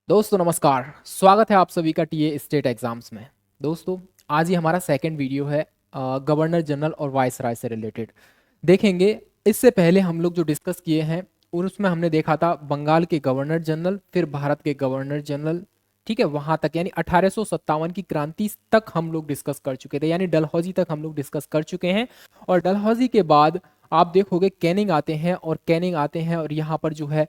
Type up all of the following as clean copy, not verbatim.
दोस्तों नमस्कार। स्वागत है आप सभी का टीए स्टेट एग्जाम्स में। दोस्तों आज ही हमारा सेकंड वीडियो है गवर्नर जनरल और वाइसराय से रिलेटेड देखेंगे। इससे पहले हम लोग जो डिस्कस किए हैं और उसमें हमने देखा था बंगाल के गवर्नर जनरल, फिर भारत के गवर्नर जनरल, ठीक है, वहां तक यानी 1857 की क्रांति तक हम लोग डिस्कस कर चुके थे, यानी डलहौजी तक हम लोग डिस्कस कर चुके हैं। और डलहौजी के बाद आप देखोगे कैनिंग आते हैं और यहाँ पर जो है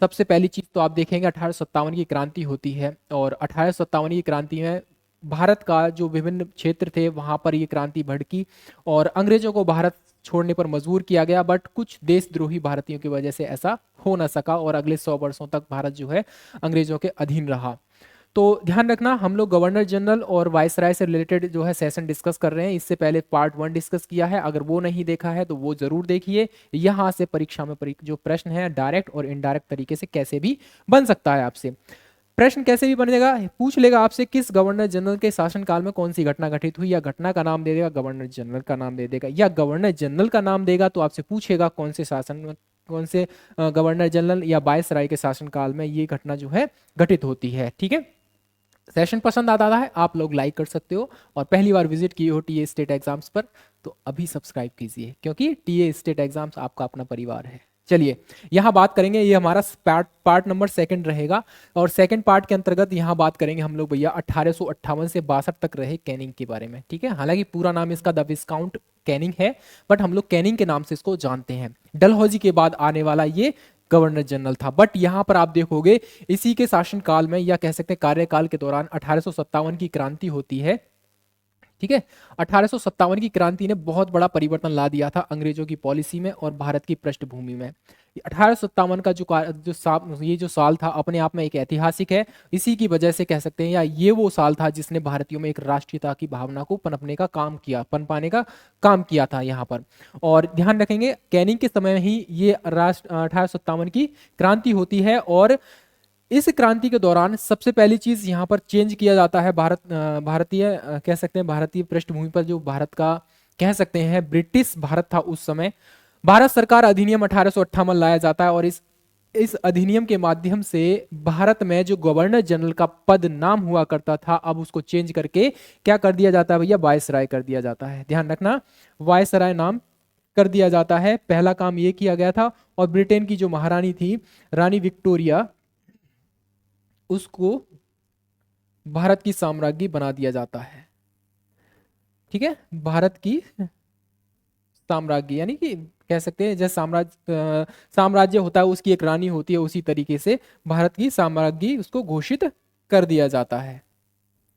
सबसे पहली चीज तो आप देखेंगे 1857 की क्रांति होती है। और 1857 की क्रांति में भारत का जो विभिन्न क्षेत्र थे वहां पर ये क्रांति भड़की और अंग्रेजों को भारत छोड़ने पर मजबूर किया गया। बट कुछ देशद्रोही भारतीयों की वजह से ऐसा हो न सका और अगले 100 वर्षों तक भारत जो है अंग्रेजों के अधीन रहा। तो ध्यान रखना, हम लोग गवर्नर जनरल और वाइसराय से रिलेटेड जो है सेशन डिस्कस कर रहे हैं। इससे पहले पार्ट 1 डिस्कस किया है, अगर वो नहीं देखा है तो वो जरूर देखिए। यहाँ से परीक्षा में जो प्रश्न है डायरेक्ट और इनडायरेक्ट तरीके से कैसे भी बन सकता है। आपसे प्रश्न कैसे भी बनेगा, पूछ लेगा आपसे किस गवर्नर जनरल के शासनकाल में कौन सी घटना घटित हुई, या घटना का नाम दे देगा, गवर्नर जनरल का नाम दे देगा, या गवर्नर जनरल का नाम देगा तो आपसे पूछेगा कौन से शासन में कौन से गवर्नर जनरल या वाइसराय के शासनकाल में ये घटना जो है घटित होती है। ठीक है, सेशन पसंद आता है आप लोग लाइक कर सकते हो, और पहली बार विजिट किए हो टीए स्टेट एग्जाम्स पर तो अभी सब्सक्राइब कीजिए, क्योंकि टीए स्टेट एग्जाम्स आपका अपना परिवार है। चलिए यहाँ बात करेंगे, ये हमारा पार्ट नंबर सेकंड रहेगा। और सेकंड पार्ट के अंतर्गत यहाँ बात करेंगे हम लोग भैया 1858 से 62 तक रहे कैनिंग के बारे में। ठीक है, हालांकि पूरा नाम इसका द विस्काउंट कैनिंग है, बट हम लोग कैनिंग के नाम से इसको जानते हैं। डलहौजी के बाद आने वाला ये गवर्नर जनरल था। बट यहां पर आप देखोगे इसी के शासनकाल में या कह सकते हैं कार्यकाल के दौरान 1857 की क्रांति होती है। ठीक है, 1857 की क्रांति ने बहुत बड़ा परिवर्तन ला दिया था अंग्रेजों की पॉलिसी में और भारत की पृष्ठभूमि में। 1857 का ये जो साल था अपने आप में एक ऐतिहासिक है। इसी की वजह से कह सकते हैं या ये वो साल था जिसने भारतीयों में एक राष्ट्रीयता की भावना को पनपाने का काम किया था यहाँ पर। और ध्यान रखेंगे कैनिंग के समय ही ये राष्ट्र 1857 की क्रांति होती है। और इस क्रांति के दौरान सबसे पहली चीज यहाँ पर चेंज किया जाता है कह सकते हैं भारतीय पृष्ठभूमि पर जो भारत का कह सकते हैं ब्रिटिश भारत था उस समय। भारत सरकार अधिनियम 1858 लाया जाता है और इस अधिनियम के माध्यम से भारत में जो गवर्नर जनरल का पद नाम हुआ करता था अब उसको चेंज करके क्या कर दिया जाता है भैया, वायसराय कर दिया जाता है। ध्यान रखना, वायसराय नाम कर दिया जाता है। पहला काम ये किया गया था। और ब्रिटेन की जो महारानी थी रानी विक्टोरिया, उसको भारत की साम्राज्ञी बना दिया जाता है। ठीक है, भारत की साम्राज्ञी यानी कि कह सकते हैं जैसे साम्राज्य होता है उसकी एक रानी होती है, उसी तरीके से भारत की साम्राज्ञी उसको घोषित कर दिया जाता है।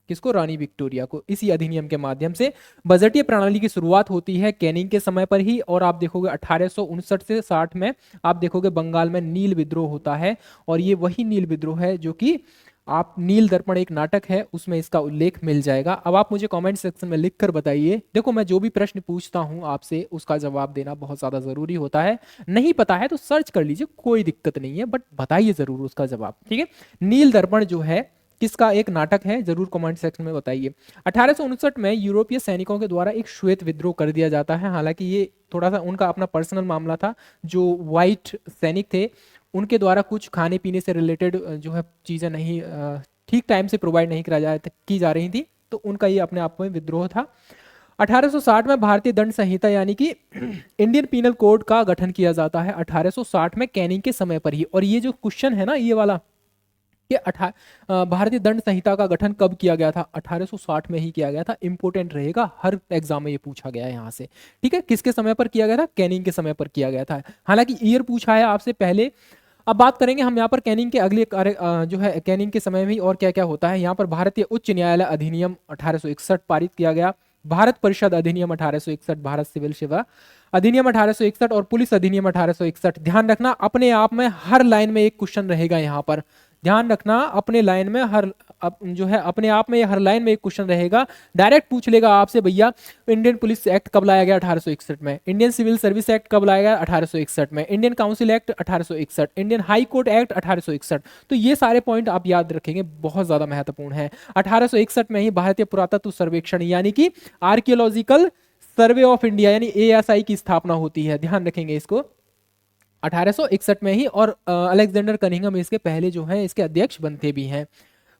किसको? रानी विक्टोरिया को। इसी अधिनियम के माध्यम से बजटीय प्रणाली की शुरुआत होती है कैनिंग के समय पर ही। और आप देखोगे 1859 से 60 में आप देखोगे बंगाल में नील विद्रोह होता है। और ये वही नील विद्रोह है जो कि आप नील दर्पण एक नाटक है उसमें इसका उल्लेख मिल जाएगा। अब आप मुझे कमेंट सेक्शन में लिख कर बताइए। देखो मैं जो भी प्रश्न पूछता हूं आपसे उसका जवाब देना बहुत ज्यादा जरूरी होता है। नहीं पता है तो सर्च कर लीजिए, कोई दिक्कत नहीं है, बट बताइए जरूर उसका जवाब। ठीक है, नील दर्पण जो है किसका एक नाटक है, जरूर कमेंट सेक्शन में बताइए। 1859 में यूरोपीय सैनिकों के द्वारा एक श्वेत विद्रोह कर दिया जाता है। हालांकि ये थोड़ा सा उनका अपना पर्सनल मामला था। जो व्हाइट सैनिक थे उनके द्वारा कुछ खाने पीने से रिलेटेड जो है चीजें नहीं ठीक टाइम से प्रोवाइड नहीं की जा रही थी, तो उनका ये अपने आप में विद्रोह था। 1860 में भारतीय दंड संहिता यानी कि इंडियन पीनल कोड का गठन किया जाता है 1860 में कैनिंग के समय पर ही। और ये जो क्वेश्चन है ना ये वाला कि भारतीय दंड संहिता का गठन कब किया गया था, 1860 में ही किया गया था। इंपोर्टेंट रहेगा, हर एग्जाम में ये पूछा गया है यहाँ से। ठीक है, किसके समय पर किया गया था? कैनिंग के समय पर किया गया था। हालांकि ईयर पूछा है आपसे पहले। अब बात करेंगे हम यहाँ पर कैनिंग के अगले जो है कैनिंग के समय में और क्या क्या होता है। यहाँ पर भारतीय उच्च न्यायालय अधिनियम 1861 पारित किया गया। भारत परिषद अधिनियम 1861, भारत सिविल सेवा अधिनियम 1861 और पुलिस अधिनियम 1861। ध्यान रखना अपने आप में हर लाइन में एक क्वेश्चन रहेगा यहाँ पर। ध्यान रखना अपने लाइन में जो है अपने आप में हर लाइन में एक क्वेश्चन रहेगा। डायरेक्ट पूछ लेगा आपसे भैया इंडियन पुलिस एक्ट कब लाया गया, 1861 में। इंडियन सिविल सर्विस एक्ट कब लाया गया, 1861 में। Indian council act 1861, Indian high court act 1861। तो ये सारे पॉइंट आप याद रखेंगे, बहुत ज्यादा महत्वपूर्ण है। 1861 में ही भारतीय पुरातत्व सर्वेक्षण यानी कि आर्कियोलॉजिकल सर्वे ऑफ इंडिया यानी ASI की स्थापना होती है। ध्यान रखेंगे इसको। 1861 में ही, और अलेक्जेंडर कनिंघम इसके पहले जो है इसके अध्यक्ष बनते भी हैं।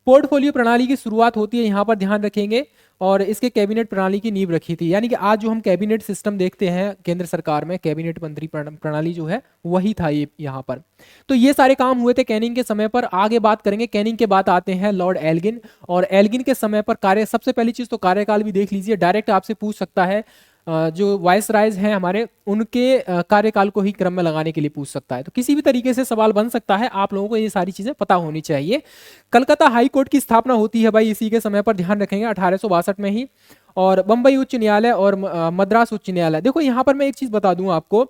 पोर्टफोलियो प्रणाली की शुरुआत होती है, यहाँ पर ध्यान रखेंगे, और इसके कैबिनेट प्रणाली की नींव रखी थी। यानी कि आज जो हम कैबिनेट सिस्टम देखते हैं केंद्र सरकार में, कैबिनेट मंत्री प्रणाली जो है वही था ये यहाँ पर। तो ये सारे काम हुए थे कैनिंग के समय पर। आगे बात करेंगे, कैनिंग के बाद आते हैं लॉर्ड एल्गिन, और एल्गिन के समय पर कार्य, सबसे पहली चीज तो कार्यकाल भी देख लीजिए, डायरेक्ट आपसे पूछ सकता है, जो वाइस राइज हैं हमारे, उनके कार्यकाल को ही क्रम में लगाने के लिए पूछ सकता है। तो किसी भी तरीके से सवाल बन सकता है, आप लोगों को ये सारी चीजें पता होनी चाहिए। कलकत्ता हाई कोर्ट की स्थापना होती है भाई इसी के समय पर, ध्यान रखेंगे 1862 में ही। और बंबई उच्च न्यायालय और मद्रास उच्च न्यायालय। देखो यहाँ पर मैं एक चीज बता दूं आपको,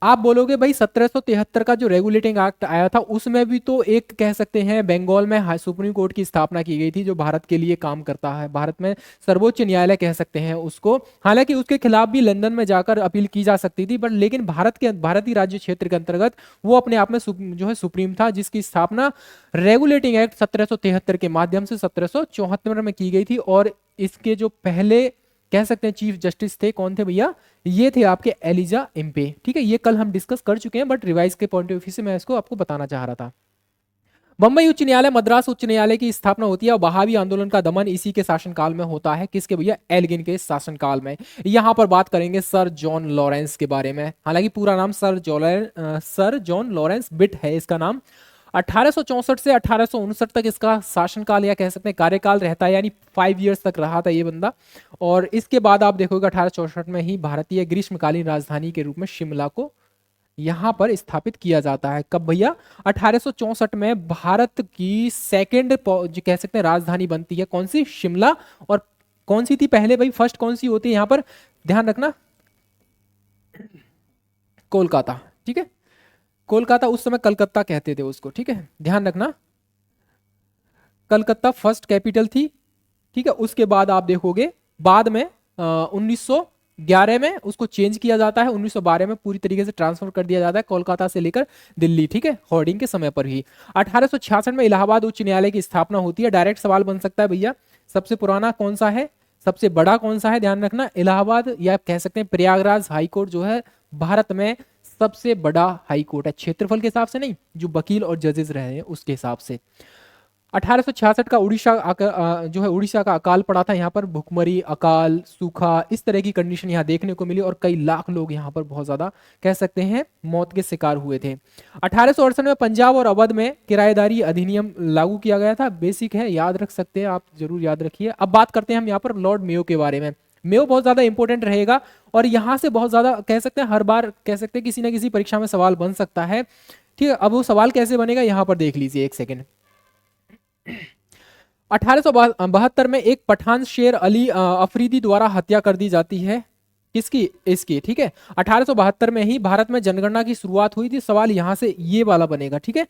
आप बोलोगे भाई 1773 का जो रेगुलेटिंग एक्ट आया था उसमें भी तो एक कह सकते हैं बंगाल में सुप्रीम कोर्ट की स्थापना की गई थी, जो भारत के लिए काम करता है, भारत में सर्वोच्च न्यायालय कह सकते हैं उसको। हालांकि उसके खिलाफ भी लंदन में जाकर अपील की जा सकती थी, बट लेकिन भारतीय राज्य क्षेत्र के अंतर्गत वो अपने आप में जो है सुप्रीम था, जिसकी स्थापना रेगुलेटिंग एक्ट 1773 के माध्यम से 1774 में की गई थी। और इसके जो पहले कह सकते हैं चीफ जस्टिस थे, कौन थे भैया, ये थे आपके एलिजा इम्पे। ठीक है, ये कल हम डिस्कस कर चुके हैं, बट रिवाइज के पॉइंट ऑफ व्यू से मैं इसको आपको बताना चाह रहा था। बंबई उच्च न्यायालय, मद्रास उच्च न्यायालय की स्थापना होती है, और बहावी आंदोलन का दमन इसी के शासनकाल में होता है। किसके भैया, एल्गिन के शासनकाल में। यहां पर बात करेंगे सर जॉन लॉरेंस के बारे में, हालांकि पूरा नाम सर जॉन लॉरेंस बिट है इसका नाम। 1864 से 1859 तक इसका शासनकाल या कह सकते हैं कार्यकाल रहता है, यानी 5 इयर्स तक रहा था ये बंदा। और इसके बाद आप देखोगे 1864 में ही भारतीय ग्रीष्मकालीन राजधानी के रूप में शिमला को यहां पर स्थापित किया जाता है। कब भैया, 1864 में भारत की सेकेंड जो कह सकते हैं राजधानी बनती है, कौन सी, शिमला। और कौन सी थी पहले भाई, फर्स्ट कौन सी होती है यहां पर, ध्यान रखना, कोलकाता। ठीक है, कोलकाता, उस समय कलकत्ता कहते थे उसको। ठीक है, ध्यान रखना, कलकत्ता फर्स्ट कैपिटल थी। ठीक है, उसके बाद आप देखोगे बाद में 1911 में उसको चेंज किया जाता है, 1912 में पूरी तरीके से ट्रांसफर कर दिया जाता है कोलकाता से लेकर दिल्ली। ठीक है, होर्डिंग के समय पर ही। 1866 में इलाहाबाद उच्च न्यायालय की स्थापना होती है। डायरेक्ट सवाल बन सकता है भैया, सबसे पुराना कौन सा है, सबसे बड़ा कौन सा है, ध्यान रखना, इलाहाबाद या कह सकते हैं प्रयागराज हाई कोर्ट जो है भारत में सबसे बड़ा हाई कोर्ट है, क्षेत्रफल के हिसाब से नहीं, जो वकील और जजेस रहे हैं उसके हिसाब से। 1866 का जो है उड़ीसा का अकाल पड़ा था, यहाँ पर भुखमरी, अकाल, सूखा, इस तरह की कंडीशन यहाँ देखने को मिली, और कई लाख लोग यहाँ पर बहुत ज्यादा कह सकते हैं मौत के शिकार हुए थे। 1868 में पंजाब और अवध में किराएदारी अधिनियम लागू किया गया था। बेसिक है, याद रख सकते हैं आप, जरूर याद रखिए। अब बात करते हैं हम यहाँ पर लॉर्ड मेयो के बारे में। मेयो बहुत ज्यादा इंपॉर्टेंट रहेगा, और यहाँ से बहुत ज्यादा कह सकते हैं हर बार कह सकते हैं किसी ना किसी परीक्षा में सवाल बन सकता है। ठीक है, अब वो सवाल कैसे बनेगा यहाँ पर देख लीजिए, एक सेकेंड। 1872 में एक पठान शेर अली अफरीदी द्वारा हत्या कर दी जाती है, किसकी, इसकी। ठीक है, 1872 में ही भारत में जनगणना की शुरुआत हुई थी। सवाल यहां से ये वाला बनेगा। ठीक है,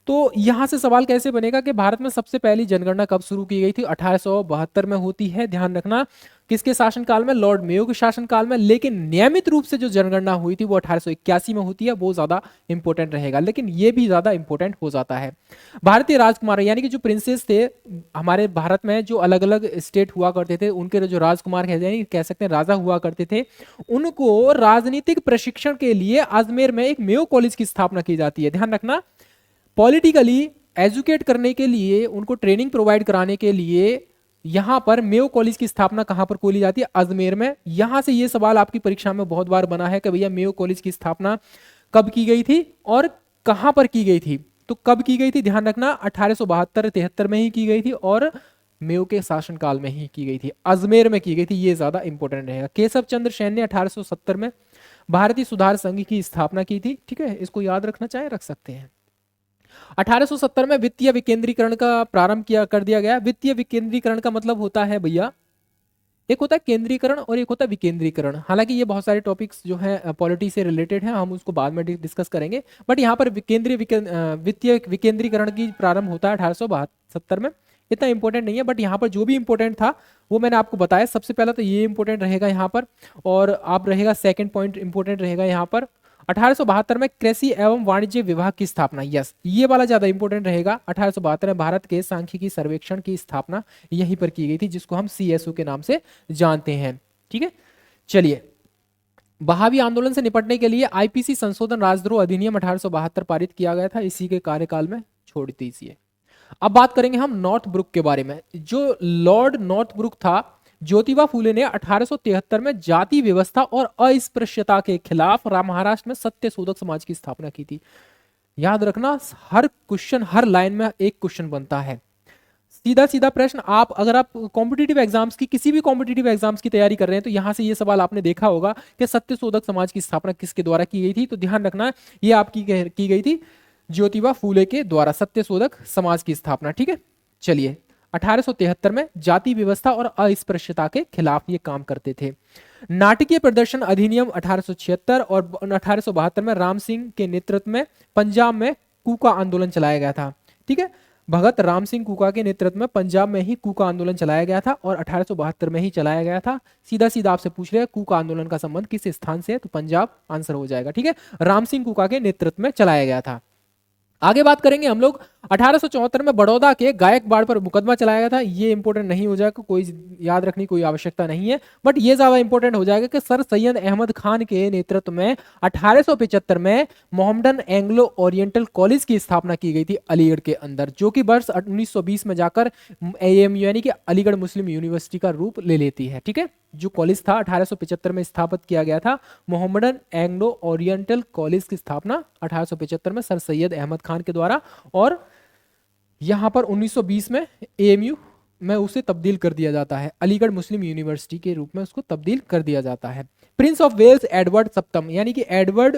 तो यहां से सवाल कैसे बनेगा कि भारत में सबसे पहली जनगणना कब शुरू की गई थी, 1872 में होती है। ध्यान रखना, किसके शासनकाल में, लॉर्ड मेयो के शासनकाल में। लेकिन नियमित रूप से जो जनगणना हुई थी वो 1881 में होती है, वो ज्यादा इंपॉर्टेंट रहेगा, लेकिन ये भी ज्यादा इंपॉर्टेंट हो जाता है। भारतीय राजकुमार यानी कि जो प्रिंसेस थे हमारे भारत में, जो अलग अलग स्टेट हुआ करते थे, उनके जो राजकुमार कह सकते हैं राजा हुआ करते थे, उनको राजनीतिक प्रशिक्षण के लिए अजमेर में एक मेयो कॉलेज की स्थापना की जाती है। ध्यान रखना, पॉलिटिकली एजुकेट करने के लिए, उनको ट्रेनिंग प्रोवाइड कराने के लिए यहां पर मेयो कॉलेज की स्थापना कहां पर खोली जाती है, अजमेर में। यहां से ये सवाल आपकी परीक्षा में बहुत बार बना है कि भैया मेयो कॉलेज की स्थापना कब की गई थी और कहां पर की गई थी। तो कब की गई थी, ध्यान रखना, 1872-73 में ही की गई थी, और मेयो के शासनकाल में ही की गई थी, अजमेर में की गई थी। ये ज्यादा इंपॉर्टेंट रहेगा। केशव चंद्र सेन ने 1870 में भारतीय सुधार संघ की स्थापना की थी। ठीक है, इसको याद रखना चाहे रख सकते हैं। 1870 में वित्तीय विकेंद्रीकरण का प्रारंभ किया कर दिया गया। वित्तीय विकेंद्रीकरण का मतलब होता है भैया, एक होता है केंद्रीकरण और एक होता है विकेंद्रीकरण। हालांकि ये बहुत सारे टॉपिक्स जो है पॉलिटी से रिलेटेड हैं, हम उसको बाद में डिस्कस करेंगे, बट यहाँ पर वित्तीय विकेंद्रीकरण की प्रारंभ होता है 1872 में। इतना इंपॉर्टेंट नहीं है, बट यहाँ पर जो भी इंपॉर्टेंट था वो मैंने आपको बताया। सबसे पहला तो ये इंपॉर्टेंट रहेगा यहाँ पर, और आप रहेगा सेकंड पॉइंट इंपॉर्टेंट रहेगा यहाँ पर 1872 में कृषि एवं वाणिज्य विभाग की स्थापना। यस, ये वाला ज्यादा इंपॉर्टेंट रहेगा। 1872 में भारत के सांख्यिकी सर्वेक्षण की स्थापना यहीं पर की गई थी, जिसको हम CSO के नाम से जानते हैं। ठीक है, चलिए बहावी आंदोलन से निपटने के लिए आईपीसी संशोधन राजद्रोह अधिनियम 1872 पारित किया गया था, इसी के कार्यकाल में छोड़ दीजिए। अब बात करेंगे हम नॉर्थ ब्रुक के बारे में। जो लॉर्ड नॉर्थ ब्रुक था, ज्योतिबा फूले ने 1873 में जाति व्यवस्था और अस्पृश्यता के खिलाफ महाराष्ट्र में सत्यशोधक समाज की स्थापना की थी। याद रखना, हर क्वेश्चन, हर लाइन में एक क्वेश्चन बनता है। सीधा सीधा प्रश्न, आप अगर आप कॉम्पिटिटिव एग्जाम्स की, किसी भी कॉम्पिटिटिव एग्जाम्स की तैयारी कर रहे हैं तो यहां से ये सवाल आपने देखा होगा कि सत्यशोधक समाज की स्थापना किसके द्वारा की गई थी। तो ध्यान रखना, ये आपकी की गई थी ज्योतिबा फूले के द्वारा, सत्यशोधक समाज की स्थापना। ठीक है, चलिए 1873 में जाति व्यवस्था और अस्पृश्यता के खिलाफ ये काम करते थे। नाटकीय प्रदर्शन अधिनियम 1876 और 1872 में राम सिंह के नेतृत्व में पंजाब में कूका आंदोलन चलाया गया था। ठीक है, भगत राम सिंह कूका के नेतृत्व में पंजाब में ही कूका आंदोलन चलाया गया था और 1872 में ही चलाया गया था। सीधा सीधा आपसे पूछ रहे हैं कूका आंदोलन का संबंध किस स्थान से है, तो पंजाब आंसर हो जाएगा। ठीक है, राम सिंह कूका के नेतृत्व में चलाया गया था। आगे बात करेंगे हम लोग 1874 में बड़ौदा के गायकवाड़ पर मुकदमा चलाया गया था। ये इंपॉर्टेंट नहीं हो जाएगा, कोई याद रखने की कोई आवश्यकता नहीं है, बट ये ज्यादा इंपॉर्टेंट हो जाएगा कि सर सैयद अहमद खान के नेतृत्व में 1875 में मोहम्मडन एंग्लो ओरिएंटल कॉलेज की स्थापना की गई थी अलीगढ़ के अंदर, जो कि वर्ष 1920 में जाकर AMU यानी कि अलीगढ़ मुस्लिम यूनिवर्सिटी का रूप ले लेती है। ठीक है, जो कॉलेज था 1875 में स्थापित किया गया था, मोहम्मडन एंग्लो ओरिएंटल कॉलेज की स्थापना 1875 में सर सैयद अहमद खान के द्वारा, और यहां पर 1920 में AMU में उसे तब्दील कर दिया जाता है, अलीगढ़ मुस्लिम यूनिवर्सिटी के रूप में उसको तब्दील कर दिया जाता है। प्रिंस ऑफ वेल्स एडवर्ड सप्तम यानी कि एडवर्ड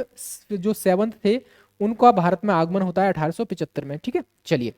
जो 7th थे, उनका भारत में आगमन होता है 1875 में। ठीक है, चलिए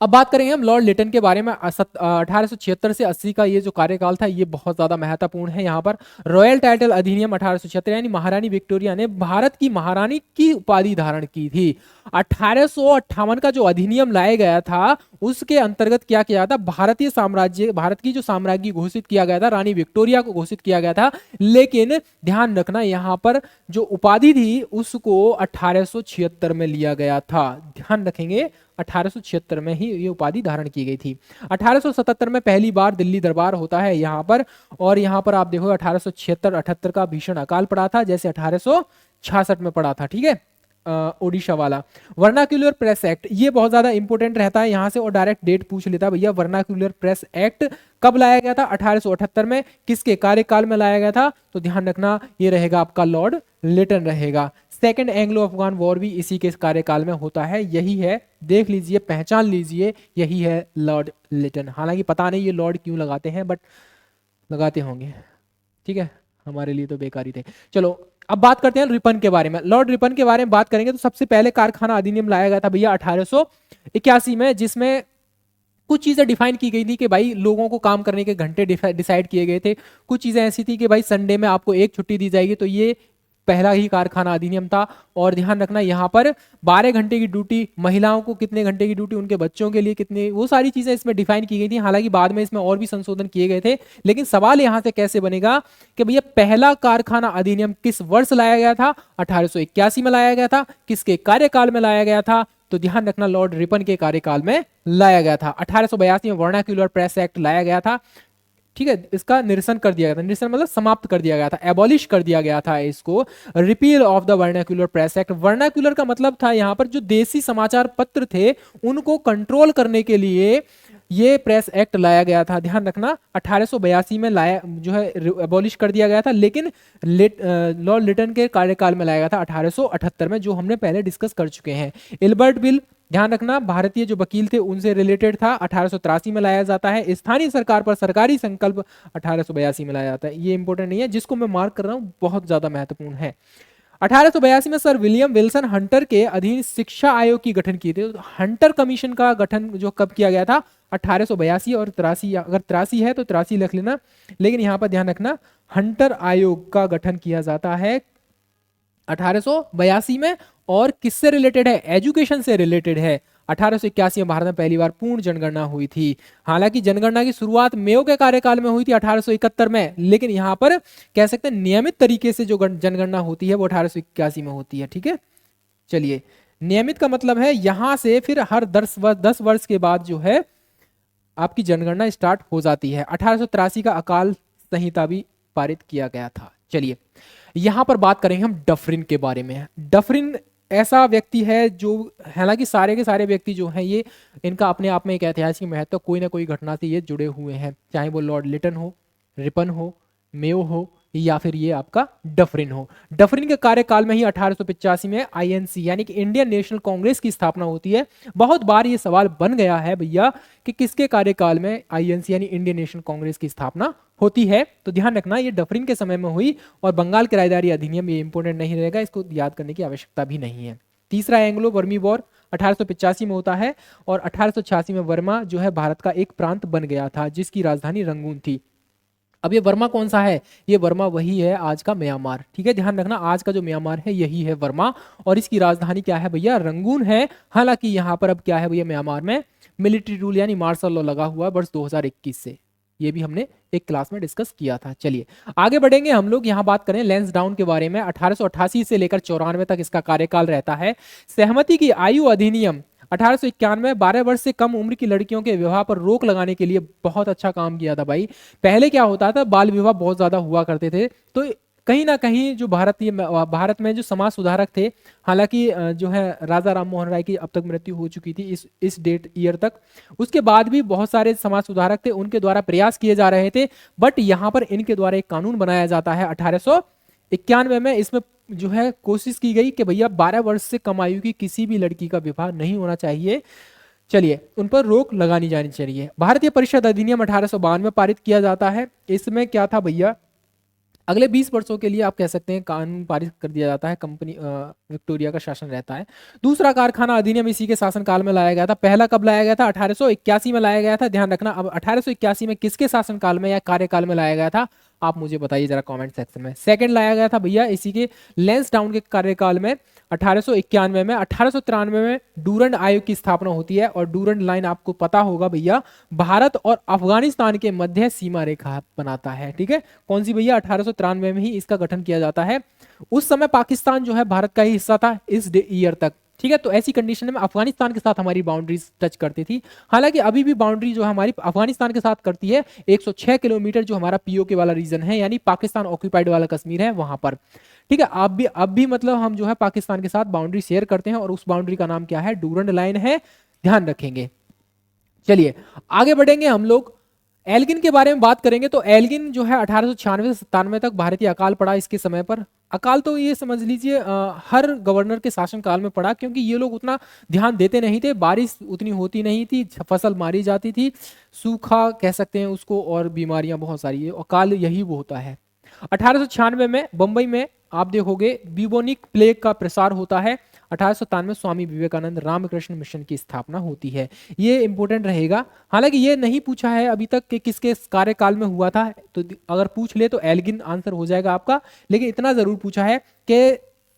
अब बात करेंगे हम लॉर्ड लिटन के बारे में। 1876 से 80 का ये जो कार्यकाल था ये बहुत ज्यादा महत्वपूर्ण है। यहाँ पर रॉयल टाइटल अधिनियम 1876 यानी महारानी विक्टोरिया ने भारत की महारानी की उपाधि धारण की थी। 1858 का जो अधिनियम लाया गया था उसके अंतर्गत क्या किया था, भारतीय साम्राज्य, भारत की जो साम्राज्ञी घोषित किया गया था, रानी विक्टोरिया को घोषित किया गया था, लेकिन ध्यान रखना यहाँ पर जो उपाधि थी उसको 1876 में लिया गया था। ध्यान रखेंगे, 1876 में ही ये उपाधि धारण की गई थी। 1877 में पहली बार दिल्ली दरबार होता है यहाँ पर, और यहाँ पर आप देखो 1876-78 का भीषण अकाल पड़ा था, जैसे 1866 में पड़ा था। ठीक है, ओडिशा वाला। वर्नाक्यूलर प्रेस एक्ट, ये बहुत ज्यादा इंपॉर्टेंट रहता है यहाँ से, और डायरेक्ट डेट पूछ लेता है भैया, वर्नाक्यूलर प्रेस एक्ट कब लाया गया था, 1878 में, किसके कार्यकाल में लाया गया था, तो ध्यान रखना ये रहेगा आपका लॉर्ड लिटन रहेगा। सेकेंड एंग्लो अफगान वॉर भी इसी के कार्यकाल में होता है, यही है, देख लीजिए, पहचान लीजिए, यही है लॉर्ड लिटन। हालांकि पता नहीं ये लॉर्ड क्यों लगाते हैं, बट लगाते होंगे। ठीक है, हमारे लिए तो बेकारी थे। चलो अब बात करते हैं रिपन के बारे में। लॉर्ड रिपन के बारे में बात करेंगे तो सबसे पहले कारखाना अधिनियम लाया गया था भैया 1881 में, जिसमें कुछ चीजें डिफाइन की गई थी कि भाई लोगों को काम करने के घंटे डिसाइड किए गए थे। कुछ चीजें ऐसी थी कि भाई संडे में आपको एक छुट्टी दी जाएगी, तो ये पहला ही कारखाना अधिनियम था। और ध्यान रखना यहाँ पर 12 घंटे की ड्यूटी, महिलाओं को कितने घंटे की ड्यूटी, उनके बच्चों के लिए कितने, वो सारी चीजें इसमें डिफाइन की गई थी। हालांकि बाद में इसमें और भी संशोधन किए गए थे, लेकिन सवाल यहाँ से कैसे बनेगा कि भैया पहला कारखाना अधिनियम किस वर्ष लाया गया था, 1881 में लाया गया था, किसके कार्यकाल में लाया गया था, तो ध्यान रखना लॉर्ड रिपन के कार्यकाल में लाया गया था। 1882 में वर्नाक्यूलर प्रेस एक्ट लाया गया था। ठीक है, इसका निरसन कर दिया गया था, निरसन मतलब समाप्त कर दिया गया था, एबॉलिश कर दिया गया था इसको। Repeal of the vernacular press act, vernacular का मतलब था यहाँ पर जो देसी समाचार पत्र थे उनको कंट्रोल करने के लिए ये प्रेस एक्ट लाया गया था। ध्यान रखना 1882 में लाया, जो है एबॉलिश कर दिया गया था, लेकिन लॉर्ड लिटन के कार्यकाल में लाया गया था 1878 में, जो हमने पहले डिस्कस कर चुके हैं। इल्बर्ट बिल, ध्यान रखना भारतीय जो वकील थे उनसे रिलेटेड था, 1883 में लाया जाता है। स्थानीय सरकार पर सरकारी संकल्प 1882 में लाया जाता है। ये इंपॉर्टेंट नहीं है, जिसको मैं मार्क कर रहा हूं बहुत ज्यादा महत्वपूर्ण है। 1882 में सर विलियम विल्सन हंटर के अधीन शिक्षा आयोग की गठन की थी। हंटर कमीशन का गठन जो कब किया गया था, 1882 और 83, अगर 83 है तो 83 लिख लेना, लेकिन यहाँ पर ध्यान रखना हंटर आयोग का गठन किया जाता है 1882 में। और किससे रिलेटेड है, एजुकेशन से रिलेटेड है। 1881 में भारत में पहली बार पूर्ण जनगणना हुई थी। हालांकि जनगणना की शुरुआत मेयो के कार्यकाल में हुई थी 1871 में, लेकिन यहां पर कह सकते हैं नियमित तरीके से जो जनगणना होती है वो 1881 में होती है। ठीक है, चलिए, नियमित का मतलब है यहां से फिर हर 10 वर्ष के बाद जो है आपकी जनगणना स्टार्ट हो जाती है। 1883 का अकाल संहिता भी पारित किया गया था। चलिए यहां पर बात करेंगे हम डफरिन के बारे में। डफरिन ऐसा व्यक्ति है जो, हालांकि सारे के सारे व्यक्ति जो हैं ये, इनका अपने आप में एक ऐतिहासिक महत्व, कोई ना कोई घटना से ये जुड़े हुए हैं, चाहे वो लॉर्ड लिटन हो, रिपन हो, मेयो हो, या फिर ये आपका डफरिन हो। डफरिन के कार्यकाल में ही 1885 में आईएनसी यानी कि इंडियन नेशनल कांग्रेस की स्थापना होती है। बहुत बार ये सवाल बन गया है भैया कि किसके कार्यकाल में आईएनसी यानी इंडियन नेशनल कांग्रेस की स्थापना होती है, तो ध्यान रखना ये डफरिन के समय में हुई। और बंगाल किराएदारी अधिनियम, ये इंपोर्टेंट नहीं रहेगा, इसको याद करने की आवश्यकता भी नहीं है। तीसरा एंग्लो बर्मी वॉर 1885 में होता है, और 1886 में वर्मा जो है भारत का एक प्रांत बन गया था जिसकी राजधानी रंगून थी। अब ये वर्मा कौन सा है? ये वर्मा वही है आज का म्यांमार, ठीक है, ध्यान रखना आज का जो म्यांमार है यही है वर्मा, और इसकी राजधानी क्या है भैया? रंगून है। हालांकि यहाँ पर अब क्या है भैया, म्यांमार में मिलिट्री रूल यानी मार्शल लॉ लगा हुआ है वर्ष 2021 से, ये भी हमने एक क्लास में डिस्कस किया था। चलिए आगे बढ़ेंगे हम लोग, यहाँ बात करें लैंसडाउन के बारे में। 1888 से लेकर 94 तक इसका कार्यकाल रहता है। सहमति की आयु अधिनियम 1891, 12 वर्ष से कम उम्र की लड़कियों के विवाह पर रोक लगाने के लिए बहुत अच्छा काम किया था भाई। पहले क्या होता था, बाल विवाह बहुत ज्यादा हुआ करते थे, तो कहीं ना कहीं जो भारत में जो समाज सुधारक थे, हालांकि जो है राजा राम मोहन राय की अब तक मृत्यु हो चुकी थी इस डेट ईयर तक, उसके बाद भी बहुत सारे समाज सुधारक थे, उनके द्वारा प्रयास किए जा रहे थे। बट यहाँ पर इनके द्वारा एक कानून बनाया जाता है 1891 में। इसमें जो है कोशिश की गई कि भैया 12 वर्ष से कम आयु की किसी भी लड़की का विवाह नहीं होना चाहिए, चलिए उन पर रोक लगानी जानी चाहिए। भारतीय परिषद अधिनियम 1852 में पारित किया जाता है। इसमें क्या था भैया, अगले 20 वर्षों के लिए आप कह सकते हैं कानून पारित कर दिया जाता है, कंपनी विक्टोरिया का शासन रहता है। दूसरा कारखाना अधिनियम इसी के शासनकाल में लाया गया था। पहला कब लाया गया था? 1881 में लाया गया था। ध्यान रखना, अब 1881 में किसके शासनकाल में या कार्यकाल में लाया गया था, आप मुझे बताइए जरा कमेंट सेक्शन में। सेकंड लाया गया था भैया इसी के लैंसडाउन के कार्यकाल में 1891 में। 1893 में डूरंड आयोग की स्थापना होती है, और डूरंड लाइन आपको पता होगा भैया भारत और अफगानिस्तान के मध्य सीमा रेखा बनाता है, ठीक है। कौन सी भैया? 1893 में ही इसका गठन किया जाता है। उस समय पाकिस्तान जो है भारत का ही हिस्सा था इस ईयर तक, ठीक है। तो ऐसी कंडीशन में अफगानिस्तान के साथ हमारी बाउंड्रीज टच करती थी। हालांकि अभी भी बाउंड्री जो है हमारी अफगानिस्तान के साथ करती है 106 किलोमीटर, जो हमारा पीओके वाला रीजन है यानी पाकिस्तान ऑक्यूपाइड वाला कश्मीर है वहां पर, ठीक है। अब भी मतलब हम जो है पाकिस्तान के साथ बाउंड्री शेयर करते हैं, और उस बाउंड्री का नाम क्या है? डूरंड लाइन है, ध्यान रखेंगे। चलिए आगे बढ़ेंगे हम लोग, एल्गिन के बारे में बात करेंगे। तो एल्गिन जो है 1896 से 97 तक भारतीय अकाल पड़ा इसके समय पर। अकाल तो ये समझ लीजिए हर गवर्नर के शासनकाल में पड़ा, क्योंकि ये लोग उतना ध्यान देते नहीं थे, बारिश उतनी होती नहीं थी, फसल मारी जाती थी, सूखा कह सकते हैं उसको, और बीमारियां बहुत सारी, अकाल यही वो होता है। 1896 में बंबई में आप देखोगे ब्यूबोनिक प्लेग का प्रसार होता है। 1897 में स्वामी विवेकानंद रामकृष्ण मिशन की स्थापना होती है। ये इंपॉर्टेंट रहेगा, हालांकि ये नहीं पूछा है अभी तक कि किसके कार्यकाल में हुआ था, तो अगर पूछ ले तो एल्गिन आंसर हो जाएगा आपका, लेकिन इतना जरूर पूछा है कि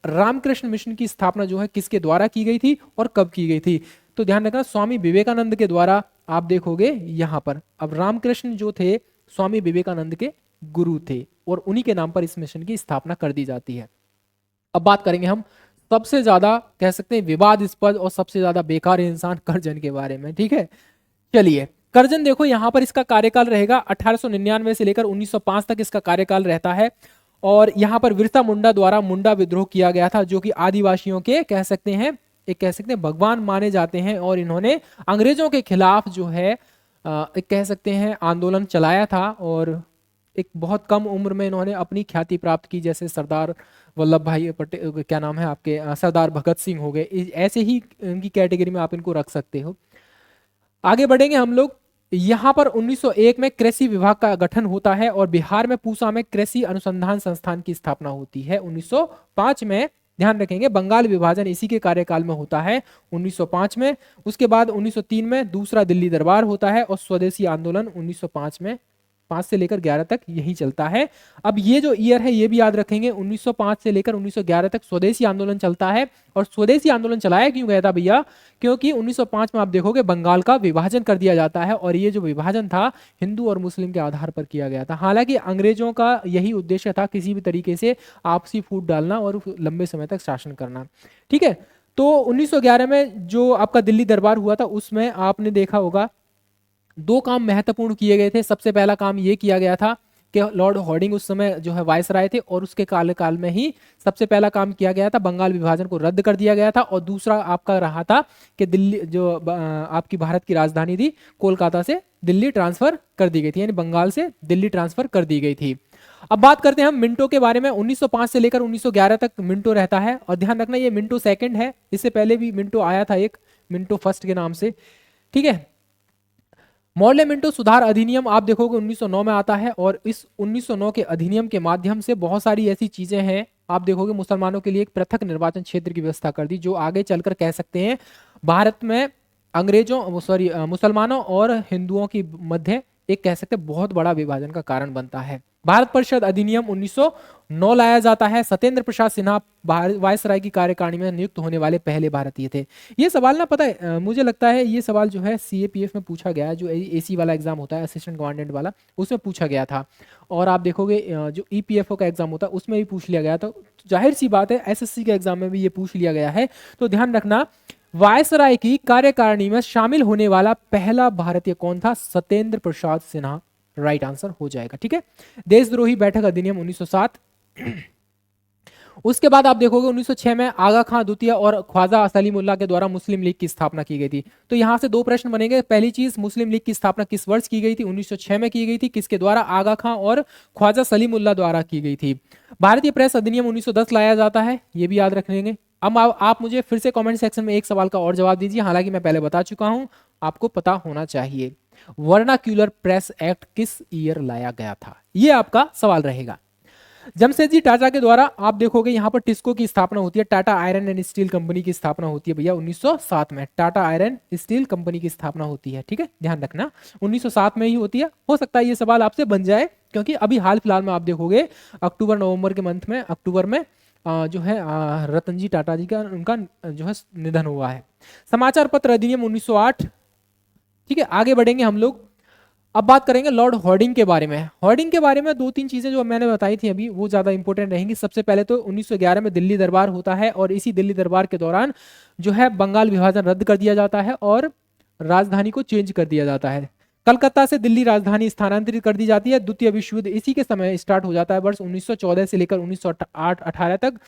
रामकृष्ण मिशन की स्थापना जो है किसके द्वारा की गई थी और कब की गई थी। तो ध्यान रखना, स्वामी विवेकानंद के द्वारा आप देखोगे यहां पर। अब रामकृष्ण जो थे स्वामी विवेकानंद के गुरु थे, और उन्हीं के नाम पर इस मिशन की स्थापना कर दी जाती है। अब बात करेंगे हम सबसे ज्यादा कह सकते हैं विवादास्पद और सबसे ज्यादा बेकार इंसान कर्जन के बारे में, ठीक है। चलिए कर्जन देखो, यहां पर इसका कार्यकाल रहेगा 1899 से लेकर 1905 तक इसका कार्यकाल रहता है। और यहां पर बिरसा मुंडा द्वारा मुंडा विद्रोह किया गया था, जो कि आदिवासियों के कह सकते हैं भगवान माने जाते हैं, और इन्होंने अंग्रेजों के खिलाफ जो है एक कह सकते हैं आंदोलन चलाया था, और एक बहुत कम उम्र में इन्होंने अपनी ख्याति प्राप्त की, जैसे सरदार वल्लभ भाई पटेल, क्या नाम है आपके, सरदार भगत सिंह हो गए, ऐसे ही इनकी कैटेगरी में आप इनको रख सकते हो। आगे बढ़ेंगे हम लोग, यहाँ पर 1901 में कृषि विभाग का गठन होता है, और बिहार में पूसा में कृषि अनुसंधान संस्थान की स्थापना होती है 1905 में। ध्यान रखेंगे बंगाल विभाजन इसी के कार्यकाल में होता है 1905 में। उसके बाद 1903 में दूसरा दिल्ली दरबार होता है, और स्वदेशी आंदोलन 1905 में 5 से लेकर 11 तक यही चलता है। अब ये जो ईयर है ये भी याद रखेंगे, 1905 से लेकर 1911 तक स्वदेशी आंदोलन चलता है। और स्वदेशी आंदोलन चलाया क्यों गया था भैया? क्योंकि 1905 में आप देखोगे बंगाल का विभाजन कर दिया जाता है, और ये जो विभाजन था हिंदू और मुस्लिम के आधार पर किया गया था। हालांकि अंग्रेजों का यही उद्देश्य था, किसी भी तरीके से आपसी फूट डालना और लंबे समय तक शासन करना, ठीक है। तो 1911 में जो आपका दिल्ली दरबार हुआ था, उसमें आपने देखा होगा 2 काम महत्वपूर्ण किए गए थे। सबसे पहला काम यह किया गया था कि लॉर्ड हॉर्डिंग उस समय जो है वायसराय थे और उसके काल में ही सबसे पहला काम किया गया था, बंगाल विभाजन को रद्द कर दिया गया था। और दूसरा आपका रहा था कि दिल्ली जो आपकी भारत की राजधानी थी कोलकाता से दिल्ली ट्रांसफर कर दी गई थी, यानी बंगाल से दिल्ली ट्रांसफर कर दी गई थी। अब बात करते हैं हम मिंटो के बारे में। 1905 से लेकर 1911 तक मिंटो रहता है, और ध्यान रखना ये मिंटो सेकंड है, इससे पहले भी मिंटो आया था एक मिंटो फर्स्ट के नाम से, ठीक है। मौर्य मिंटो सुधार अधिनियम आप देखोगे 1909 में आता है, और इस 1909 के अधिनियम के माध्यम से बहुत सारी ऐसी चीजें हैं, आप देखोगे मुसलमानों के लिए एक पृथक निर्वाचन क्षेत्र की व्यवस्था कर दी, जो आगे चलकर कह सकते हैं भारत में मुसलमानों और हिंदुओं की मध्य एक कह सकते हैं बहुत बड़ा विभाजन का कारण बनता है। भारत परिषद अधिनियम 1909 लाया जाता है। सत्येंद्र प्रसाद सिन्हा वायसराय की कार्यकारिणी में नियुक्त होने वाले पहले भारतीय थे। ये सवाल ना पता है मुझे लगता है ये सवाल जो है सीएपीएफ में पूछा गया है, जो एसी वाला एग्जाम होता है असिस्टेंट कमांडेंट वाला, उसमें पूछा गया था। और आप देखोगे जो ईपीएफओ का एग्जाम होता है उसमें भी पूछ लिया गया था। जाहिर सी बात है एसएससी के एग्जाम में भी ये पूछ लिया गया है। तो ध्यान रखना वायसराय की कार्यकारिणी में शामिल होने वाला पहला भारतीय कौन था? सत्येंद्र प्रसाद सिन्हा राइट आंसर हो जाएगा, ठीक है। देशद्रोही बैठक अधिनियम 1907। उसके बाद आप देखोगे 1906 में आगा खां द्वितीय और ख्वाजा सलीमुल्लाह के द्वारा मुस्लिम लीग की स्थापना की गई थी। तो यहां से दो प्रश्न बनेंगे। पहली चीज, मुस्लिम लीग की स्थापना किस वर्ष की गई थी? 1906 में की गई थी। किसके द्वारा? आगा खां और ख्वाजा सलीमुल्लाह द्वारा की गई थी। भारतीय प्रेस अधिनियम 1910 लाया जाता है, ये भी याद रख लेंगे। अब आप मुझे फिर से कमेंट सेक्शन में एक सवाल का और जवाब दीजिए, हालांकि मैं पहले बता चुका हूं, आपको पता होना चाहिए। वर्नाक्यूलर प्रेस एक्ट किस ईयर लाया गया था? ये आपका सवाल रहेगा। जमशेदजी टाटा के द्वारा आप देखोगे यहां पर टिस्को की स्थापना होती है, Tata iron and steel company की स्थापना होती है भैया 1907 में। टाटा आयरन स्टील कंपनी की स्थापना होती है, ठीक है, ध्यान रखना 1907 में ही होती है। हो सकता है ये सवाल आपसे बन जाए, क्योंकि अभी हाल फिलहाल में आप देखोगे अक्टूबर नवंबर के मंथ में, अक्टूबर में जो है रतन जी टाटा जी का उनका जो है निधन हुआ है। समाचार पत्र अधिनियम 1908, ठीक है। आगे बढ़ेंगे हम लोग, अब बात करेंगे लॉर्ड हॉर्डिंग के बारे में। हॉर्डिंग के बारे में दो तीन चीजें जो मैंने बताई थी अभी, वो ज्यादा इंपॉर्टेंट रहेंगी। सबसे पहले तो 1911 में दिल्ली दरबार होता है, और इसी दिल्ली दरबार के दौरान जो है बंगाल विभाजन रद्द कर दिया जाता है और राजधानी को चेंज कर दिया जाता है। कलकत्ता से दिल्ली राजधानी स्थानांतरित कर दी जाती है। द्वितीय विश्व युद्ध इसी के समय स्टार्ट हो जाता है, वर्ष 1914 से लेकर 1918 तक।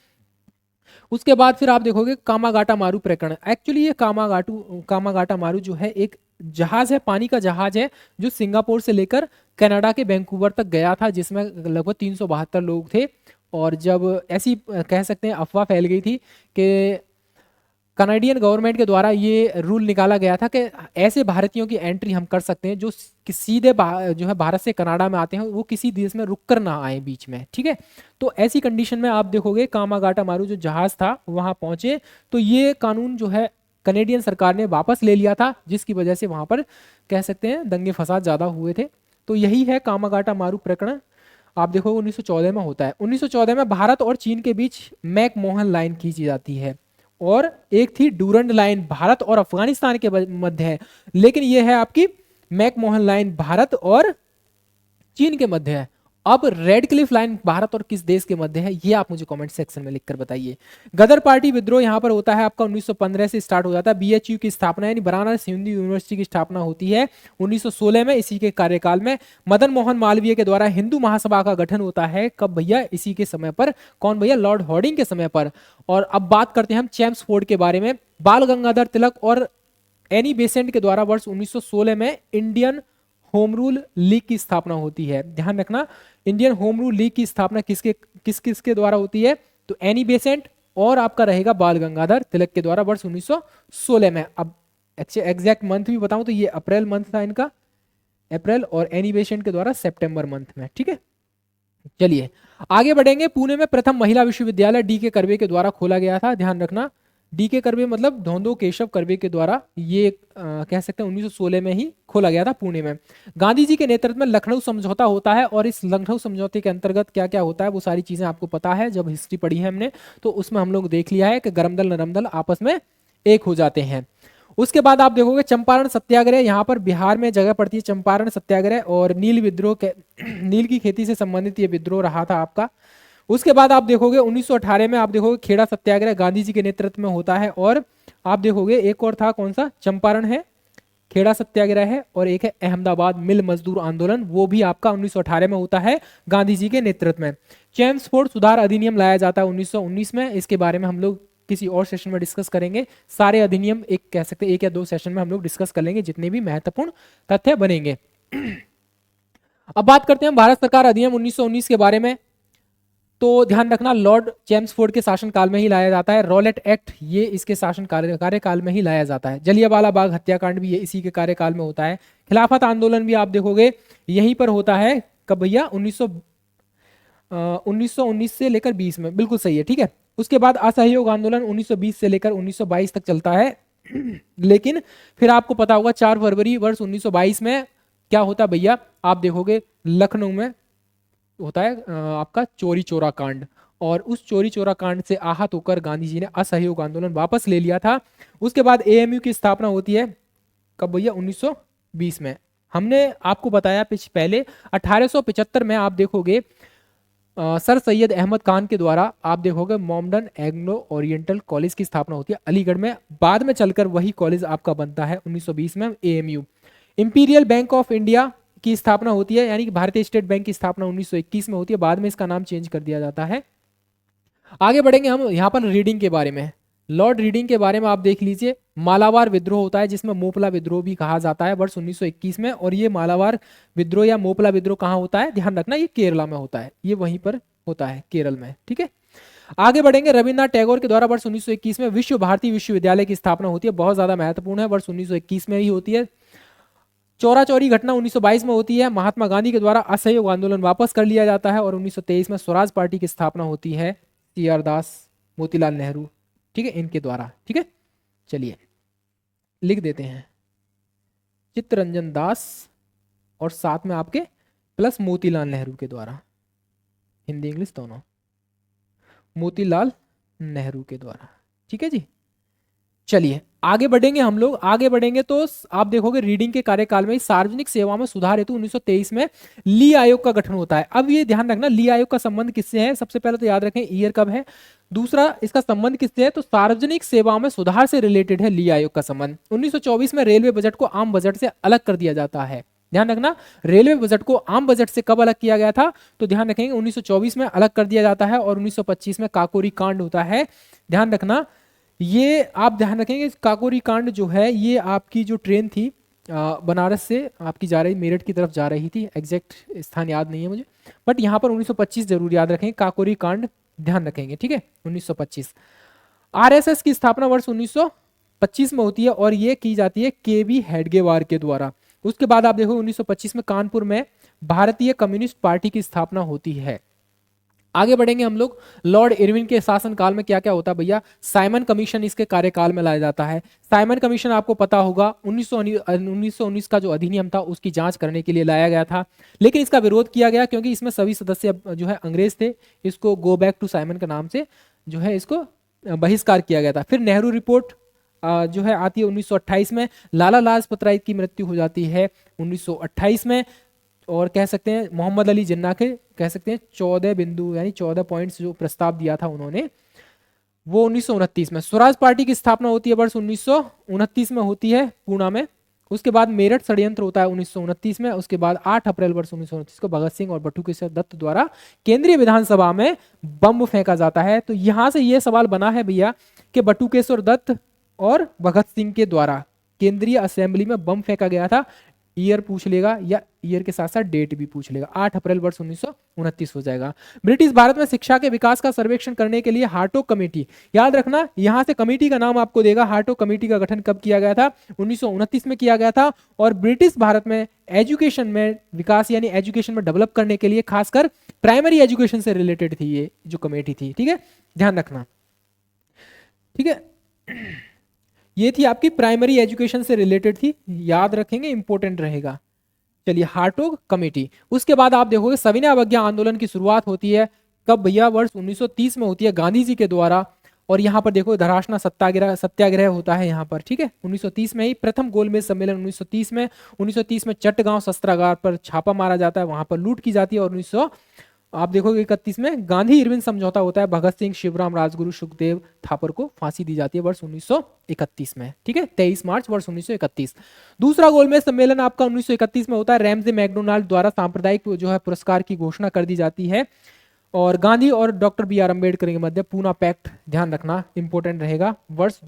उसके बाद फिर आप देखोगे कामागाटा मारू प्रकरण। एक्चुअली ये कामागाटा मारू जो है एक जहाज है, पानी का जहाज है, जो सिंगापुर से लेकर कनाडा के वैंकूवर तक गया था, जिसमें लगभग 372 लोग थे। और जब ऐसी कह सकते हैं अफवाह फैल गई थी कि कनाडियन गवर्नमेंट के द्वारा ये रूल निकाला गया था कि ऐसे भारतीयों की एंट्री हम कर सकते हैं जो सीधे जो है भारत से कनाडा में आते हैं, वो किसी देश में रुक कर ना आए बीच में, ठीक है। तो ऐसी कंडीशन में आप देखोगे कामागाटा मारू जो जहाज था वहां पहुंचे, तो ये कानून जो है कनेडियन सरकार ने वापस ले लिया था, जिसकी वजह से वहां पर कह सकते हैं दंगे फसाद ज्यादा हुए थे। तो यही है कामागाटा मारू प्रकरण। आप देखो 1914 में होता है। 1914 में भारत और चीन के बीच मैकमोहन लाइन खींची जाती है, और एक थी डूरंड लाइन भारत और अफगानिस्तान के मध्य है, लेकिन यह है आपकी मैकमोहन लाइन भारत और चीन के मध्य है। अब रेड क्लिफ लाइन भारत और किस देश के मध्य है, ये आप मुझे कमेंट सेक्शन में लिखकर बताइए। गदर पार्टी विद्रोह यहां पर होता है आपका 1915 से स्टार्ट हो जाता है। बीएचयू की स्थापना यानी बनारस हिंदू यूनिवर्सिटी की स्थापना होती है 1916 में, इसी के कार्यकाल में। मदन मोहन मालवीय के द्वारा हिंदू महासभा का गठन होता है, कब भैया? इसी के समय पर। कौन भैया? लॉर्ड हॉर्डिंग के समय पर। और अब बात करते हैं हम चेम्सफोर्ड के बारे में। बाल गंगाधर तिलक और एनी बेसेंट के द्वारा वर्ष 1916 में इंडियन होम रूल लीग की स्थापना होती है। ध्यान रखना इंडियन होम रूल लीग की स्थापना किसके द्वारा होती है? तो एनी बेसेंट और आपका रहेगा बाल गंगाधर तिलक के द्वारा वर्ष 1916 में। अब एग्जैक्ट मंथ भी बताऊं तो ये अप्रैल मंथ था इनका, अप्रैल, और एनी बेसेंट के द्वारा सितंबर मंथ में, ठीक है। चलिए आगे बढ़ेंगे। पुणे में प्रथम महिला विश्वविद्यालय डी.के. कर्वे के द्वारा खोला गया था। ध्यान रखना डी.के. कर्वे मतलब धोंदो केशव कर्वे के द्वारा ये कह सकते हैं 1916 में ही खोला गया था पुणे में। गांधी जी के नेतृत्व में लखनऊ समझौता होता है, और इस लखनऊ समझौते के अंतर्गत क्या क्या होता है वो सारी चीजें आपको पता है, जब हिस्ट्री पढ़ी है हमने तो उसमें हम लोग देख लिया है कि गरम दल नरम दल आपस में एक हो जाते हैं। उसके बाद आप देखोगे चंपारण सत्याग्रह, यहाँ पर बिहार में जगह पड़ती है चंपारण सत्याग्रह, और नील विद्रोह नील की खेती से संबंधित ये विद्रोह रहा था आपका। उसके बाद आप देखोगे 1918 में आप देखोगे खेड़ा सत्याग्रह गांधी जी के नेतृत्व में होता है, और आप देखोगे एक और था, कौन सा? चंपारण है, खेड़ा सत्याग्रह है, और एक है अहमदाबाद मिल मजदूर आंदोलन, वो भी आपका 1918 में होता है गांधी जी के नेतृत्व में। चेम्सफोर्ड सुधार अधिनियम लाया जाता है 1919 में, इसके बारे में हम लोग किसी और सेशन में डिस्कस करेंगे। सारे अधिनियम एक कह सकते हैं 1 या 2 सेशन में हम लोग डिस्कस कर लेंगे, जितने भी महत्वपूर्ण तथ्य बनेंगे। अब बात करते हैं भारत सरकार अधिनियम 1919 के बारे में। तो ध्यान रखना, लॉर्ड चेम्सफोर्ड के शासनकाल में ही लाया जाता है। रॉलेट एक्ट ये इसके शासन कार्यकाल में ही लाया जाता है। जलियांवाला बाग हत्याकांड भी ये इसी के कार्यकाल में होता है। खिलाफत आंदोलन भी आप देखोगे यहीं पर होता है। कब भैया? 1919 से लेकर 20 में, बिल्कुल सही है, ठीक है। उसके बाद असहयोग आंदोलन 1920 से लेकर 1922 तक चलता है। लेकिन फिर आपको पता होगा 4 फरवरी वर्ष 1922 में क्या होता है भैया? आप देखोगे लखनऊ में होता है आपका चोरी चोरा कांड, और उस चोरी चोरा कांड से आहत होकर गांधी जी ने असहयोग आंदोलन वापस ले लिया था। उसके बाद एएमयू की स्थापना होती है कब भैया? 1920 में। हमने आपको बताया पहले 1875 में आप देखोगे सर सैयद अहमद खान के द्वारा आप देखोगे मॉमडन एंग्लो ओरिएंटल कॉलेज की स्थापना होती है अलीगढ़ में। बाद में चलकर वही कॉलेज आपका बनता है 1920 में AMU. Imperial bank of India की स्थापना होती है, यानी कि भारतीय स्टेट बैंक की स्थापना 1921 में होती है। बाद में इसका नाम चेंज कर दिया जाता है। आगे बढ़ेंगे हम यहाँ पर रीडिंग के बारे में। लॉर्ड रीडिंग के बारे में आप देख लीजिए। मालाबार विद्रोह होता है, जिसमें मोपला विद्रोह भी कहा जाता है, वर्ष 1921 में। और ये मालाबार विद्रोह या मोपला विद्रोह कहाँ होता है? ध्यान रखना, ये केरला में होता है, ये वहीं पर होता है केरल में, ठीक है। आगे बढ़ेंगे। रविन्द्रनाथ टैगोर के द्वारा वर्ष 1921 में विश्व भारती विश्वविद्यालय की स्थापना होती है, बहुत ज्यादा महत्वपूर्ण है, वर्ष 1921 में ही होती है। चौरा चौरी घटना 1922 में होती है। महात्मा गांधी के द्वारा असहयोग आंदोलन वापस कर लिया जाता है, और 1923 में स्वराज पार्टी की स्थापना होती है CR दास, मोतीलाल नेहरू, ठीक है, इनके द्वारा, ठीक है। चलिए लिख देते हैं चित्तरंजन दास, और साथ में आपके प्लस मोतीलाल नेहरू के द्वारा, हिंदी इंग्लिश दोनों, मोतीलाल नेहरू के द्वारा, ठीक है जी। चलिए आगे बढ़ेंगे हम लोग। आगे बढ़ेंगे तो आप देखोगे रीडिंग के कार्यकाल में सार्वजनिक सेवा में सुधार हेतु 1923 में ली आयोग का गठन होता है। अब ये ध्यान रखना, ली आयोग का संबंध किससे है? सबसे पहले तो याद रखें ईयर कब है। दूसरा, इसका संबंध किससे है? तो सार्वजनिक सेवा में सुधार से रिलेटेड है ली आयोग का संबंध। 1924 में रेलवे बजट को आम बजट से अलग कर दिया जाता है। ध्यान रखना, रेलवे बजट को आम बजट से कब अलग किया गया था? तो ध्यान रखेंगे 1924 में अलग कर दिया जाता है, और 1925 में काकोरी कांड होता है। ध्यान रखना, ये आप ध्यान रखेंगे काकोरी कांड जो है, ये आपकी जो ट्रेन थी बनारस से आपकी जा रही, मेरठ की तरफ जा रही थी, एग्जैक्ट स्थान याद नहीं है मुझे, बट यहाँ पर 1925 जरूर याद रखेंगे, काकोरी कांड ध्यान रखेंगे, ठीक है, 1925। आरएसएस की स्थापना वर्ष 1925 में होती है, और ये की जाती है केवी हेडगेवार के द्वारा। उसके बाद आप देखो 1925 में कानपुर में भारतीय कम्युनिस्ट पार्टी की स्थापना होती है। आगे बढ़ेंगे हम लोग। लॉर्ड इरविन के शासनकाल में क्या क्या होता है भैया? साइमन कमीशन इसके कार्यकाल में लाया जाता है। साइमन कमीशन आपको पता होगा 1919 का जो अधिनियम था उसकी जांच करने के लिए लाया गया था, लेकिन इसका विरोध किया गया क्योंकि इसमें सभी सदस्य जो है अंग्रेज थे। इसको गो बैक टू साइमन के नाम से जो है इसको बहिष्कार किया गया था। फिर नेहरू रिपोर्ट जो है आती है 1928 में। लाला लाजपत राय की मृत्यु हो जाती है 1928 में, और कह सकते हैं मोहम्मद अली जिन्ना के कह सकते हैं 14 बिंदु यानी 14 पॉइंट्स जो प्रस्ताव दिया था उन्होंने, वो 1929 में। स्वराज पार्टी की स्थापना होती है वर्ष 1929 में होती है पूना में। उसके बाद मेरठ षड्यंत्र होता है 1929 में। उसके बाद 8 अप्रैल वर्ष 1929 को भगत सिंह और बटुकेश्वर दत्त द्वारा केंद्रीय विधानसभा में बम फेंका जाता है। तो यहां से यह सवाल बना है भैया कि बटुकेश्वर दत्त और भगत सिंह के द्वारा केंद्रीय असेंबली में बम फेंका गया था, ईयर पूछ लेगा या ईयर के साथ साथ डेट भी पूछ लेगा। 8 अप्रैल वर्ष 1929 हो जाएगा। ब्रिटिश भारत में शिक्षा के विकास का सर्वेक्षण करने के लिए हार्टोग कमेटी, याद रखना यहां से कमेटी का नाम आपको देगा। हार्टोग कमेटी का गठन कब किया गया था? 1929 में किया गया था। और ब्रिटिश भारत में एजुकेशन में विकास यानी एजुकेशन में डेवलप करने के लिए खासकर प्राइमरी एजुकेशन से रिलेटेड थी ये जो कमेटी थी, ठीक है, ध्यान रखना, ठीक है। ये थी आपकी प्राइमरी एजुकेशन से रिलेटेड थी, याद रखेंगे, इंपॉर्टेंट रहेगा। चलिए हार्टोग कमेटी। उसके बाद आप देखोगे सविनय अवज्ञा आंदोलन की शुरुआत होती है कब भैया? वर्ष 1930 में होती है गांधी जी के द्वारा। और यहाँ पर देखो धरासना सत्याग्रह होता है यहाँ पर, ठीक है, 1930 में ही। प्रथम गोलमेज सम्मेलन 1930 में। 1930 में चट्टगांव शस्त्रागार पर छापा मारा जाता है, वहां पर लूट की जाती है। और आप देखोगे 31 में गांधी इरविन समझौता होता है, भगत सिंह, शिवराम, राजगुरु, सुखदेव, थापर को फांसी दी जाती है वर्ष 1931 में। ठीक है, 23 मार्च वर्ष 1931। दूसरा गोलमेज सम्मेलन आपका 1931 में होता है, रैमजे मैकडोनाल्ड द्वारा सांप्रदायिक जो है पुरस्कार की घोषणा कर दी जाती है। और गांधी और डॉक्टर बी आर अम्बेडकर के मध्य पूना पैक्ट, ध्यान रखना इंपॉर्टेंट रहेगा, वर्ष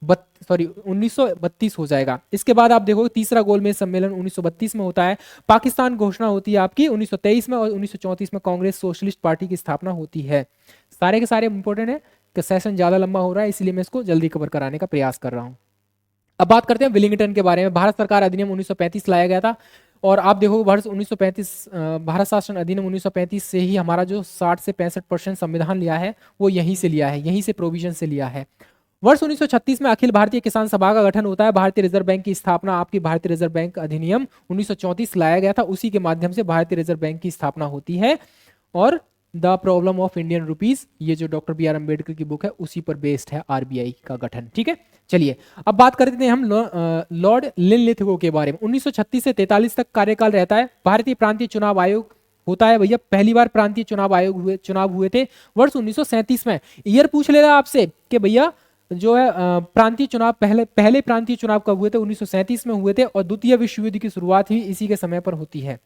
1932 हो जाएगा। इसके बाद आप देखोगे तीसरा गोलमेज सम्मेलन 1932 में होता है, पाकिस्तान घोषणा होती है आपकी 1923 में, और 1934 में कांग्रेस सोशलिस्ट पार्टी की स्थापना होती है। सारे के सारे इंपॉर्टेंट है कि सेशन ज्यादा लंबा हो रहा है, इसलिए मैं इसको जल्दी कवर कराने का प्रयास कर रहा हूं। अब बात करते हैं विलिंगटन के बारे में। भारत सरकार अधिनियम 1935 लाया गया था, और आप देखो वर्ष 1935 भारत शासन अधिनियम 1935 से ही हमारा जो 60 से 65% संविधान लिया है वो यहीं से लिया है, यहीं से प्रोविजन से लिया है। वर्ष 1936 में अखिल भारतीय किसान सभा का गठन होता है, भारतीय रिजर्व बैंक की स्थापना आपकी भारतीय रिजर्व बैंक अधिनियम 1934 लाया गया था, उसी के माध्यम से भारतीय रिजर्व बैंक की स्थापना होती है। और the problem of Indian rupees, ये जो डॉक्टर बी आर अम्बेडकर की बुक है उसी पर बेस्ड है आरबीआई का गठन। ठीक है, चलिए अब बात करते हैं हम लॉर्ड लिनलिथगो के बारे में। 1936 से 43 तक कार्यकाल रहता है। भारतीय प्रांतीय चुनाव आयोग होता है भैया, पहली बार प्रांतीय चुनाव हुए थे वर्ष 1937 में। ईयर पूछ लेगा आपसे कि भैया जो है प्रांतीय चुनाव पहले प्रांतीय चुनाव कब हुए थे, 1937 में हुए थे, और द्वितीय विश्व युद्ध की शुरुआत भी इसी के समय पर होती है।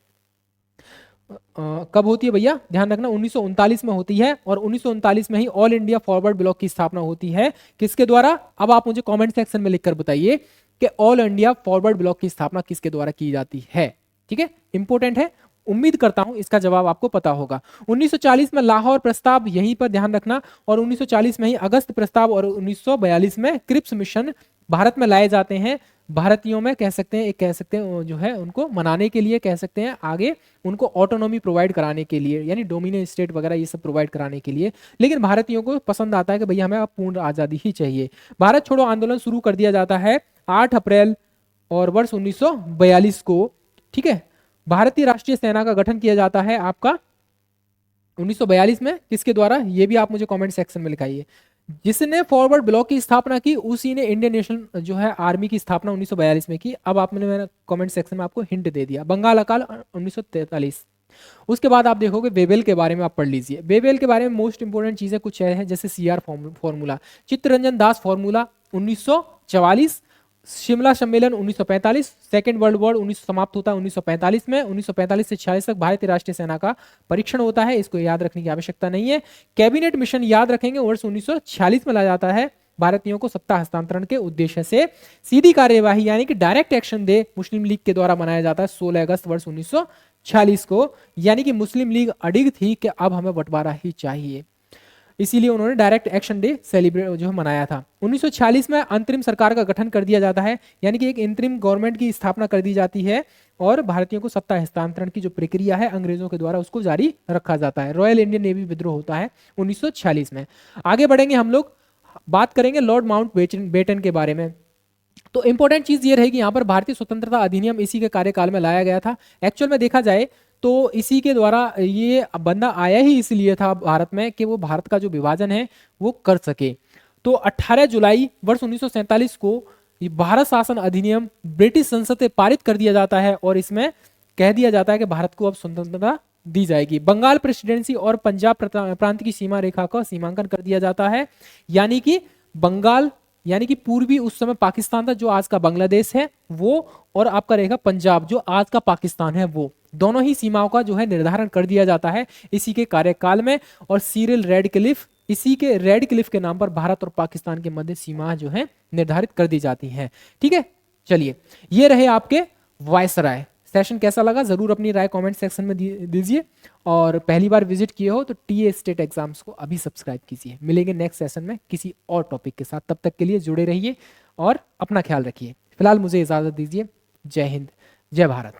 कब होती है भैया, ध्यान रखना 1939 में होती है, और 1939 में ही ऑल इंडिया फॉरवर्ड ब्लॉक की स्थापना होती है। किसके द्वारा, अब आप मुझे कमेंट सेक्शन में लिखकर बताइए कि ऑल इंडिया फॉरवर्ड ब्लॉक की स्थापना किसके द्वारा की जाती है। ठीक है, इंपॉर्टेंट है, उम्मीद करता हूं इसका जवाब आपको पता होगा। 1940 में लाहौर प्रस्ताव, यहीं पर ध्यान रखना, और 1940 में ही अगस्त प्रस्ताव, और 1942 में क्रिप्स मिशन भारत में लाए जाते हैं। भारतीयों में कह सकते हैं, एक कह सकते हैं जो है उनको मनाने के लिए, कह सकते हैं आगे उनको ऑटोनॉमी प्रोवाइड कराने के लिए, यानी डोमिनेंट स्टेट वगैरह ये सब प्रोवाइड कराने के लिए। लेकिन भारतीयों को पसंद आता है कि भैया हमें अब पूर्ण आजादी ही चाहिए। भारत छोड़ो आंदोलन शुरू कर दिया जाता है 8 अप्रैल और वर्ष 1942 को। ठीक है, भारतीय राष्ट्रीय सेना का गठन किया जाता है आपका 1942 में, किसके द्वारा, ये भी आप मुझे कमेंट सेक्शन में लिखाइए। जिसने फॉरवर्ड ब्लॉक की स्थापना की उसी ने इंडियन नेशनल जो है आर्मी की स्थापना 1942 में की। अब आपने मैंने कमेंट सेक्शन में आपको हिंट दे दिया। बंगाल अकाल 1943। उसके बाद आप देखोगे वेवेल के बारे में आप पढ़ लीजिए। वेवेल के बारे में मोस्ट इंपोर्टेंट चीजें कुछ है, जैसे CR formula, Chittaranjan Das formula 1944, Shimla सम्मेलन 1945, सेकेंड वर्ल्ड वॉर 19 समाप्त होता है 1945 में। 1945 से 46 तक भारतीय राष्ट्रीय सेना का परीक्षण होता है, इसको याद रखने की आवश्यकता नहीं है। कैबिनेट मिशन याद रखेंगे, वर्ष 1946 में लाया जाता है, भारतीयों को सत्ता हस्तांतरण के उद्देश्य से। सीधी कार्यवाही यानी कि डायरेक्ट एक्शन डे मुस्लिम लीग के द्वारा मनाया जाता है 16 अगस्त वर्ष 1946 को, यानी कि मुस्लिम लीग अडिग थी कि अब हमें बंटवारा ही चाहिए, इसीलिए उन्होंने डायरेक्ट एक्शन डे सेलिब्रेट जो है मनाया था। 1946 में अंतरिम सरकार का गठन कर दिया जाता है, यानी कि एक इंतरिम गवर्नमेंट की स्थापना कर दी जाती है, और भारतीयों को सत्ता हस्तांतरण की जो प्रक्रिया है अंग्रेजों के द्वारा उसको जारी रखा जाता है। रॉयल इंडियन नेवी विद्रोह होता है 1946 में। आगे बढ़ेंगे हम लोग, बात करेंगे लॉर्ड माउंट बेटन के बारे में। तो इंपॉर्टेंट चीज ये रहेगी, यहाँ पर भारतीय स्वतंत्रता अधिनियम इसी के कार्यकाल में लाया गया था। एक्चुअल में देखा जाए तो इसी के द्वारा ये बंदा आया ही इसलिए था भारत में कि वो भारत का जो विभाजन है वो कर सके। तो 18 जुलाई वर्ष 1947 को ये भारत शासन अधिनियम ब्रिटिश संसद से पारित कर दिया जाता है, और इसमें कह दिया जाता है कि भारत को अब स्वतंत्रता दी जाएगी। बंगाल प्रेसिडेंसी और पंजाब प्रांत की सीमा रेखा का सीमांकन कर दिया जाता है, यानी कि बंगाल यानी कि पूर्वी उस समय पाकिस्तान था जो आज का बांग्लादेश है वो, और आपका रहेगा पंजाब जो आज का पाकिस्तान है वो, दोनों ही सीमाओं का जो है निर्धारण कर दिया जाता है इसी के कार्यकाल में। और सीरिल रेडक्लिफ, इसी के रेडक्लिफ के नाम पर भारत और पाकिस्तान के मध्य सीमा जो है निर्धारित कर दी जाती है। ठीक है, चलिए ये रहे आपके वायसराय। सेशन कैसा लगा जरूर अपनी राय कमेंट सेक्शन में दीजिए, और पहली बार विजिट किए हो तो टीए स्टेट एग्जाम्स को अभी सब्सक्राइब कीजिए। मिलेंगे नेक्स्ट सेशन में किसी और टॉपिक के साथ, तब तक के लिए जुड़े रहिए और अपना ख्याल रखिए। फिलहाल मुझे इजाजत दीजिए। जय हिंद, जय भारत।